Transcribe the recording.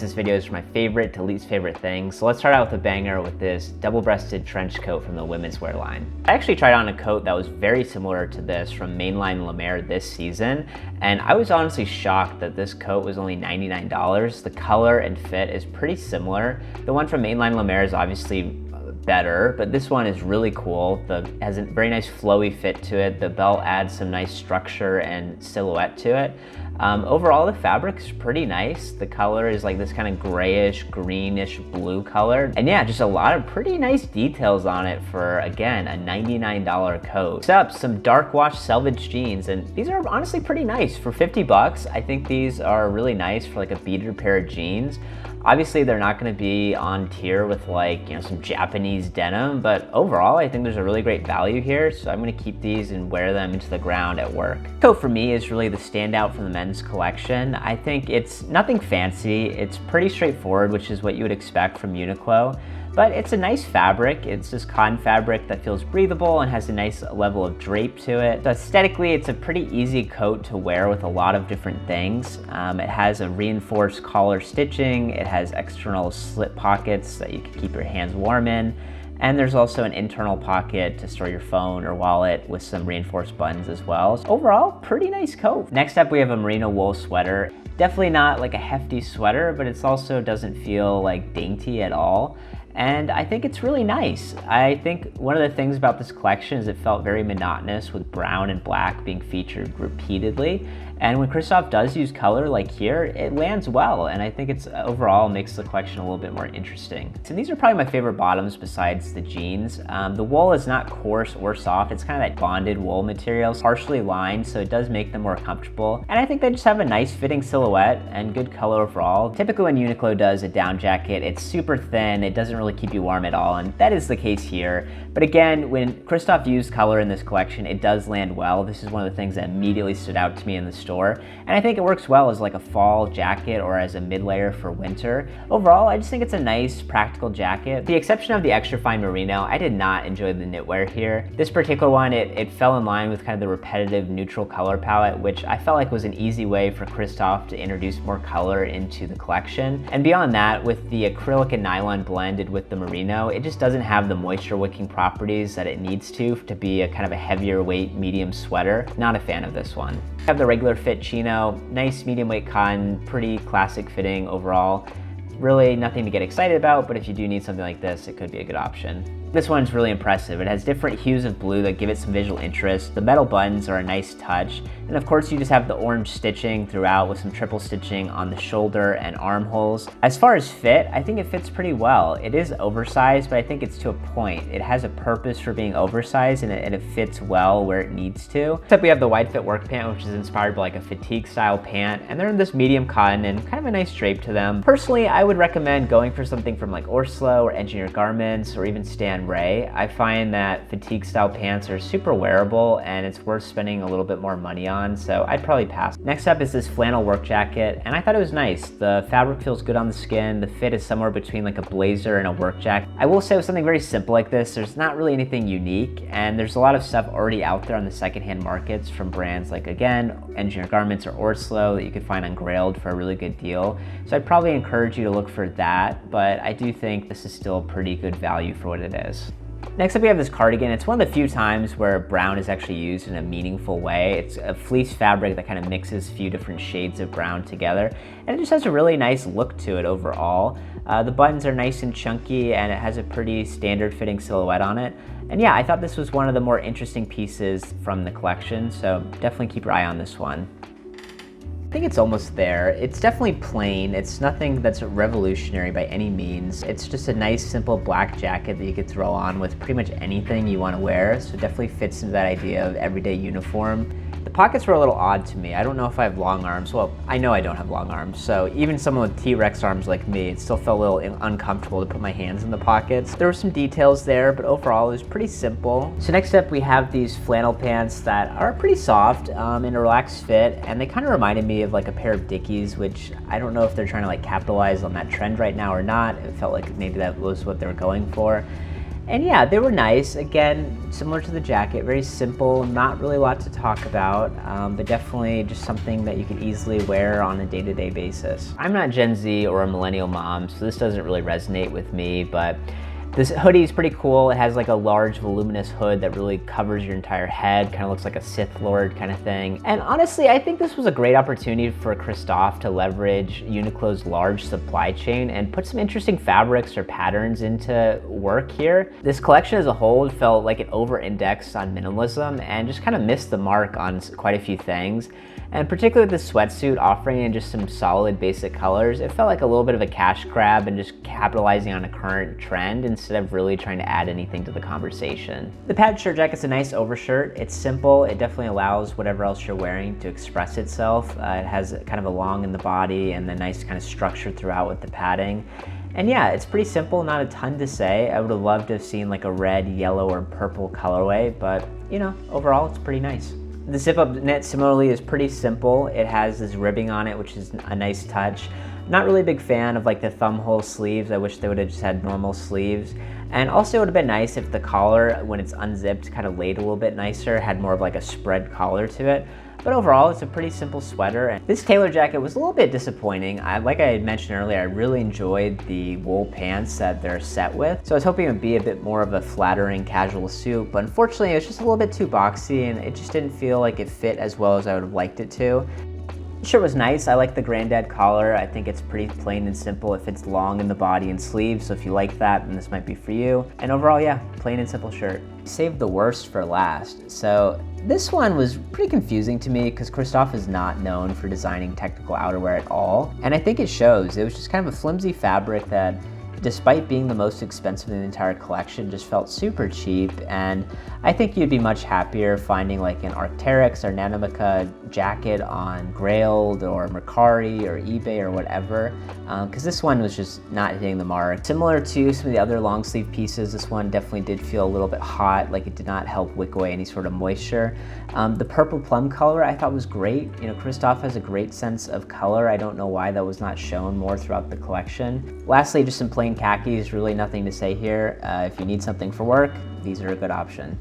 This video is from my favorite to least favorite things. So let's start out with a banger with this double-breasted trench coat from the women's wear line. I actually tried on a coat that was very similar to this from mainline La Mer this season, and I was honestly shocked that this coat was only $99. The color and fit is pretty similar. The one from mainline La Mer is obviously better, but this one is really cool. It has a very nice flowy fit to it. The belt adds some nice structure and silhouette to it. Overall, the fabric is pretty nice. The color is like this kind of grayish, greenish blue color. And yeah, just a lot of pretty nice details on it for, again, a $99 coat. Next up, some dark wash Selvedge jeans. And these are honestly pretty nice. For 50 bucks, I think these are really nice for like a beaded pair of jeans. Obviously, they're not gonna be on tier with like, some Japanese denim, but overall, I think there's a really great value here. So I'm gonna keep these and wear them into the ground at work. Coat for me is really the standout from the men's collection. I think it's nothing fancy. It's pretty straightforward, which is what you would expect from Uniqlo. But it's a nice fabric. It's just cotton fabric that feels breathable and has a nice level of drape to it. So aesthetically, it's a pretty easy coat to wear with a lot of different things. It has a reinforced collar stitching. It has external slit pockets that you can keep your hands warm in. And there's also an internal pocket to store your phone or wallet with some reinforced buttons as well. So overall, pretty nice coat. Next up, we have a merino wool sweater. Definitely not like a hefty sweater, but it also doesn't feel like dainty at all. And I think it's really nice. I think one of the things about this collection is it felt very monotonous with brown and black being featured repeatedly. And when Christoph does use color like here, it lands well. And I think it's overall makes the collection a little bit more interesting. So these are probably my favorite bottoms besides the jeans. The wool is not coarse or soft. It's kind of that bonded wool material, partially lined, so it does make them more comfortable. And I think they just have a nice fitting silhouette and good color overall. Typically when Uniqlo does a down jacket, it's super thin. It doesn't really keep you warm at all. And that is the case here. But again, when Christoph used color in this collection, it does land well. This is one of the things that immediately stood out to me in the store. And I think it works well as like a fall jacket or as a mid-layer for winter. Overall, I just think it's a nice practical jacket. With the exception of the extra fine merino, I did not enjoy the knitwear here. This particular one, it fell in line with kind of the repetitive neutral color palette, which I felt like was an easy way for Christoph to introduce more color into the collection. And beyond that, with the acrylic and nylon blended with the merino, it just doesn't have the moisture wicking properties that it needs to be a kind of a heavier weight medium sweater. Not a fan of this one. I have the regular Fit Chino, nice medium weight cotton, pretty classic fitting overall. Really nothing to get excited about, but if you do need something like this, it could be a good option. This one's really impressive. It has different hues of blue that give it some visual interest. The metal buttons are a nice touch. And of course, you just have the orange stitching throughout with some triple stitching on the shoulder and armholes. As far as fit, I think it fits pretty well. It is oversized, but I think it's to a point. It has a purpose for being oversized and it fits well where it needs to. Except we have the wide fit work pant, which is inspired by like a fatigue style pant. And they're in this medium cotton and kind of a nice drape to them. Personally, I would recommend going for something from like Orslo or Engineered Garments or even Stan Ray. I find that fatigue style pants are super wearable and it's worth spending a little bit more money on, so I'd probably pass. Next up is this flannel work jacket, and I thought it was nice. The fabric feels good on the skin. The fit is somewhere between like a blazer and a work jacket. I will say with something very simple like this, there's not really anything unique, and there's a lot of stuff already out there on the secondhand markets from brands like, again, Engineered Garments or Orslo that you could find on Grailed for a really good deal. So I'd probably encourage you to look for that, but I do think this is still a pretty good value for what it is. Next up, we have this cardigan. It's one of the few times where brown is actually used in a meaningful way. It's a fleece fabric that kind of mixes a few different shades of brown together, and it just has a really nice look to it overall. The buttons are nice and chunky, and it has a pretty standard fitting silhouette on it. And yeah, I thought this was one of the more interesting pieces from the collection, so definitely keep your eye on this one. I think it's almost there. It's definitely plain. It's nothing that's revolutionary by any means. It's just a nice, simple black jacket that you could throw on with pretty much anything you want to wear. So it definitely fits into that idea of everyday uniform. The pockets were a little odd to me. I don't know if I have long arms. Well, I know I don't have long arms. So even someone with T-Rex arms like me, it still felt a little uncomfortable to put my hands in the pockets. There were some details there, but overall it was pretty simple. So next up we have these flannel pants that are pretty soft in a relaxed fit, and they kind of reminded me of like a pair of Dickies, which I don't know if they're trying to like capitalize on that trend right now or not. It felt like maybe that was what they were going for. And yeah, they were nice. Again, similar to the jacket, very simple, not really a lot to talk about, but definitely just something that you could easily wear on a day-to-day basis. I'm not Gen Z or a millennial mom, so this doesn't really resonate with me, but this hoodie is pretty cool. It has like a large voluminous hood that really covers your entire head, kind of looks like a Sith Lord kind of thing. And honestly, I think this was a great opportunity for Christophe to leverage Uniqlo's large supply chain and put some interesting fabrics or patterns into work here. This collection as a whole felt like it over-indexed on minimalism and just kind of missed the mark on quite a few things. And particularly with the sweatsuit offering in just some solid basic colors, it felt like a little bit of a cash grab and just capitalizing on a current trend instead of really trying to add anything to the conversation. The padded shirt jacket's a nice overshirt. It's simple. It definitely allows whatever else you're wearing to express itself. It has kind of a long in the body and the nice kind of structure throughout with the padding. And yeah, it's pretty simple, not a ton to say. I would have loved to have seen like a red, yellow, or purple colorway, but you know, overall it's pretty nice. The zip-up knit similarly is pretty simple. It has this ribbing on it, which is a nice touch. Not really a big fan of like the thumb hole sleeves. I wish they would have just had normal sleeves. And also it would have been nice if the collar, when it's unzipped, kind of laid a little bit nicer, had more of like a spread collar to it. But overall, it's a pretty simple sweater. And this tailor jacket was a little bit disappointing. Like I had mentioned earlier, I really enjoyed the wool pants that they're set with. So I was hoping it would be a bit more of a flattering casual suit, but unfortunately it was just a little bit too boxy and it just didn't feel like it fit as well as I would have liked it to. The shirt was nice. I like the granddad collar. I think it's pretty plain and simple. It fits long in the body and sleeves, so if you like that, then this might be for you. And overall, yeah, plain and simple shirt. Saved the worst for last. So this one was pretty confusing to me because Christophe is not known for designing technical outerwear at all. And I think it shows. It was just kind of a flimsy fabric that, despite being the most expensive in the entire collection, just felt super cheap. And I think you'd be much happier finding like an Arc'teryx or Nanamica jacket on Grailed or Mercari or eBay or whatever, because this one was just not hitting the mark. Similar to some of the other long sleeve pieces, this one definitely did feel a little bit hot, like it did not help wick away any sort of moisture. The purple plum color I thought was great. You know, Christophe has a great sense of color. I don't know why that was not shown more throughout the collection. Lastly, just some plain khakis, really nothing to say here. If you need something for work, these are a good option.